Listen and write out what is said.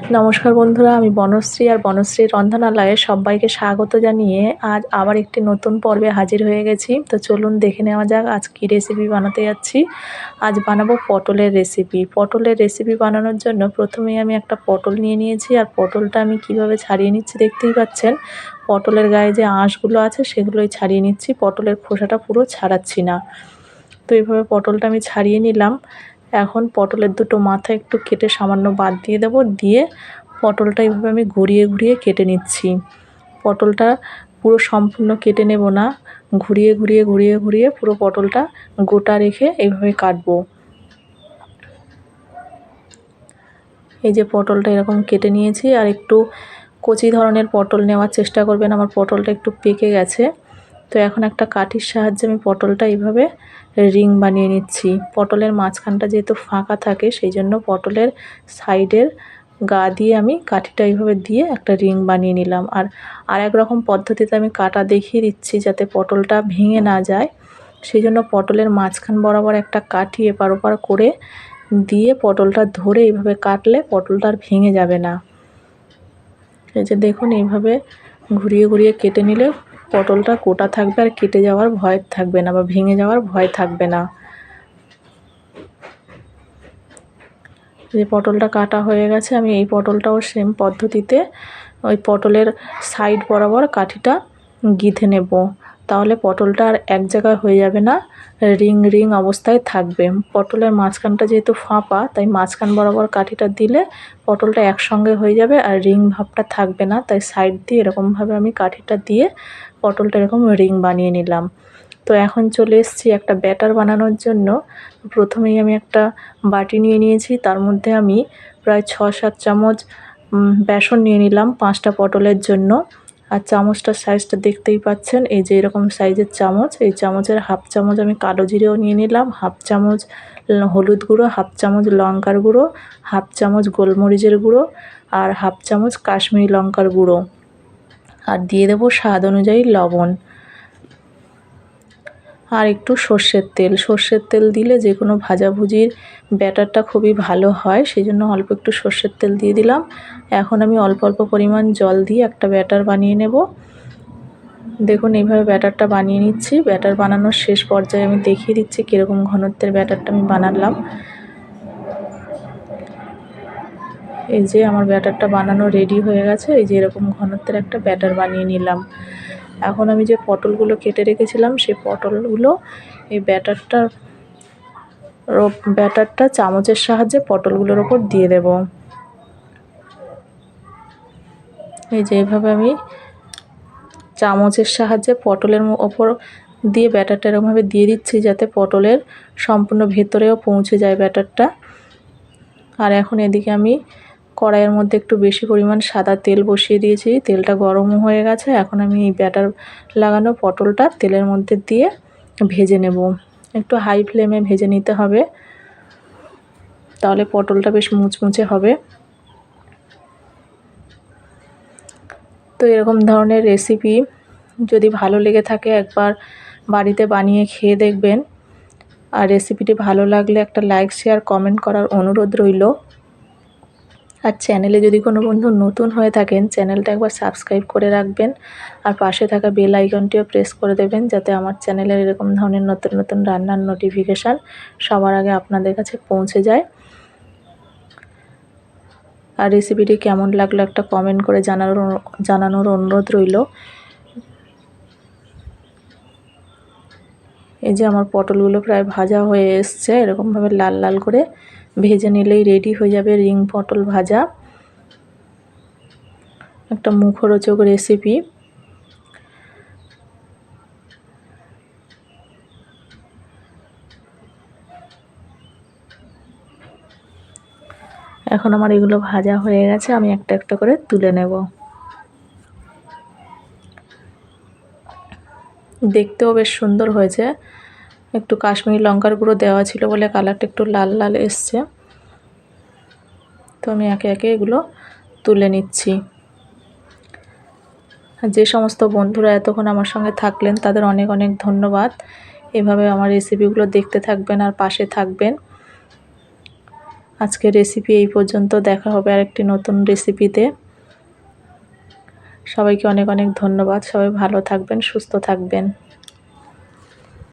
নমস্কার বন্ধুরা, আমি বনশ্রী আর বনশ্রীর রন্ধনালয়ে সবাইকে স্বাগত জানিয়ে আজ আবার একটি নতুন পর্বে হাজির হয়ে গেছি। তো চলুন দেখে নেওয়া যাক আজ কী রেসিপি বানাতে যাচ্ছি। আজ বানাবো পটলের রেসিপি। পটলের রেসিপি বানানোর জন্য প্রথমেই আমি একটা পটল নিয়ে নিয়েছি, আর পটলটা আমি কিভাবে ছাড়িয়ে নিচ্ছি দেখতেই পাচ্ছেন। পটলের গায়ে যে আঁশগুলো আছে সেগুলোই ছাড়িয়ে নিচ্ছি, পটলের খোসাটা পুরো ছাড়াচ্ছি না। তো এইভাবে পটলটা আমি ছাড়িয়ে নিলাম। এখন পটলের দুটো মাথা একটু কেটে সামান্য বাদ দিয়ে দেবো, দিয়ে পটলটা এইভাবে আমি ঘুরিয়ে ঘুরিয়ে কেটে নিচ্ছি। পটলটা পুরো সম্পূর্ণ কেটে নেব না, ঘুরিয়ে ঘুরিয়ে ঘুরিয়ে ঘুরিয়ে পুরো পটলটা গোটা রেখে এইভাবে কাটবো। এই যে পটলটা এরকম কেটে নিয়েছি, আর একটু কচি ধরনের পটল নেওয়ার চেষ্টা করবেন। আমার পটলটা একটু পেকে গেছে। তো এখন একটা কাঠির সাহায্যে আমি পটলটা এইভাবে রিং বানিয়ে নিচ্ছি। পটলের মাঝখানটা যেহেতু ফাঁকা থাকে সেই জন্য পটলের সাইডের গা দিয়ে আমি কাঠিটা এইভাবে দিয়ে একটা রিং বানিয়ে নিলাম। আর এক রকম পদ্ধতিতে আমি কাটা দেখিয়ে দিচ্ছি যাতে পটলটা ভেঙে না যায়। সেই জন্য পটলের মাঝখান বরাবর একটা কাঠি এপার ওপার করে দিয়ে পটলটা ধরে এইভাবে কাটলে পটলটা আর ভেঙে যাবে না। এই যে দেখুন, এইভাবে ঘুরিয়ে ঘুরিয়ে কেটে নিলে পটলটা গোটা থাকবে আর কেটে যাওয়ার ভয় থাকবে না বা ভেঙে যাওয়ার ভয় থাকবে না। যে পটলটা কাটা হয়ে গেছে, আমি এই পটলটাও সেম পদ্ধতিতে ওই পটলের সাইড বরাবর কাঠিটা গিঁথে নেব। তাহলে পটলটা আর এক জায়গায় হয়ে যাবে না, রিং রিং অবস্থায় থাকবে। পটলের মাঝখানটা যেহেতু ফাঁপা, তাই মাঝখান বরাবর কাঠিটা দিলে পটলটা একসঙ্গে হয়ে যাবে আর রিং ভাবটা থাকবে না। তাই সাইড দিয়ে এরকমভাবে আমি কাঠিটা দিয়ে পটলটা এরকম রিং বানিয়ে নিলাম। তো এখন চলে এসেছি একটা ব্যাটার বানানোর জন্য। প্রথমেই আমি একটা বাটি নিয়ে নিয়েছি, তার মধ্যে আমি প্রায় 6-7 চামচ বেসন নিয়ে নিলাম 5টা পটলের জন্য। আর চামচটার সাইজটা দেখতেই পাচ্ছেন, এই যে এরকম সাইজের চামচ। এই চামচের হাফ চামচ আমি কালো জিরেও নিয়ে নিলাম, হাফ চামচ হলুদ গুঁড়ো, হাফ চামচ লঙ্কার গুঁড়ো, হাফ চামচ গোলমরিচের গুঁড়ো, আর হাফ চামচ কাশ্মীরি লঙ্কার গুঁড়ো, আর দিয়ে দেবো স্বাদ অনুযায়ী লবণ, আর একটু সর্ষের তেল দিলে যে কোনো ভাজাভুজির ব্যাটারটা খুবই ভালো হয়, সেই জন্য অল্প একটু সর্ষের তেল দিয়ে দিলাম। এখন আমি অল্প অল্প পরিমাণ জল দিয়ে একটা ব্যাটার বানিয়ে নেব। দেখুন, এইভাবে ব্যাটারটা বানিয়ে নিচ্ছি। ব্যাটার বানানোর শেষ পর্যায়ে আমি দেখিয়ে দিচ্ছি কীরকম ঘনত্বের ব্যাটারটা আমি বানালাম। এই যে আমার ব্যাটারটা বানানো রেডি হয়ে গেছে। এই যে এরকম ঘনত্বের একটা ব্যাটার বানিয়ে নিলাম। এখন আমি যে পটলগুলো কেটে রেখেছিলাম সেই পটলগুলো এই ব্যাটারটা চামচের সাহায্যে পটলগুলোর ওপর দিয়ে দেব। এই যে এইভাবে আমি চামচের সাহায্যে পটলের ওপর দিয়ে ব্যাটারটা এরকমভাবে দিয়ে দিচ্ছি যাতে পটলের সম্পূর্ণ ভেতরেও পৌঁছে যায় ব্যাটারটা। আর এখন এদিকে আমি কড়াইয়ের মধ্যে একটু বেশি পরিমাণ সাদা তেল বসিয়ে দিয়েছি। তেলটা গরমও হয়ে গেছে। এখন আমি এই ব্যাটার লাগানো পটলটা তেলের মধ্যে দিয়ে ভেজে নেব। একটু হাই ফ্লেমে ভেজে নিতে হবে, তাহলে পটলটা বেশ মুচমুচে হবে। তো এরকম ধরনের রেসিপি যদি ভালো লেগে থাকে একবার বাড়িতে বানিয়ে খেয়ে দেখবেন। আর রেসিপিটি ভালো লাগলে একটা লাইক, শেয়ার, কমেন্ট করার অনুরোধ রইল। আর চ্যানেলে যদি কোনো বন্ধু নতুন হয়ে থাকেন, চ্যানেলটা একবার সাবস্ক্রাইব করে রাখবেন, আর পাশে থাকা বেল আইকনটিও প্রেস করে দেবেন যাতে আমার চ্যানেলের এরকম ধরনের নতুন নতুন রান্নার নোটিফিকেশান সবার আগে আপনাদের কাছে পৌঁছে যায়। আর রেসিপিটি কেমন লাগলো একটা কমেন্ট করে জানানোর অনুরোধ রইল। এই যে আমার পটলগুলো প্রায় ভাজা হয়ে এসছে। এরকমভাবে লাল লাল করে ভেজে নিলেই রেডি হয়ে যাবে রিং পটল ভাজা, একটা মুখরোচক রেসিপি। এখন আমার এগুলো ভাজা হয়ে গেছে, আমি একটা একটা করে তুলে নেব। দেখতেও বেশ সুন্দর হয়েছে। একটু কাশ্মীরি লঙ্কার গুঁড়ো দেওয়া ছিল বলে কালারটা একটু লাল লাল এসছে। তো আমি একে একে এগুলো তুলে নিচ্ছি। যে সমস্ত বন্ধুরা এতক্ষণ আমার সঙ্গে থাকলেন তাদের অনেক অনেক ধন্যবাদ। এভাবে আমার রেসিপিগুলো দেখতে থাকবেন আর পাশে থাকবেন। আজকের রেসিপি এই পর্যন্ত। দেখা হবে আরেকটি নতুন রেসিপিতে। সবাইকে অনেক অনেক ধন্যবাদ। সবাই ভালো থাকবেন, সুস্থ থাকবেন।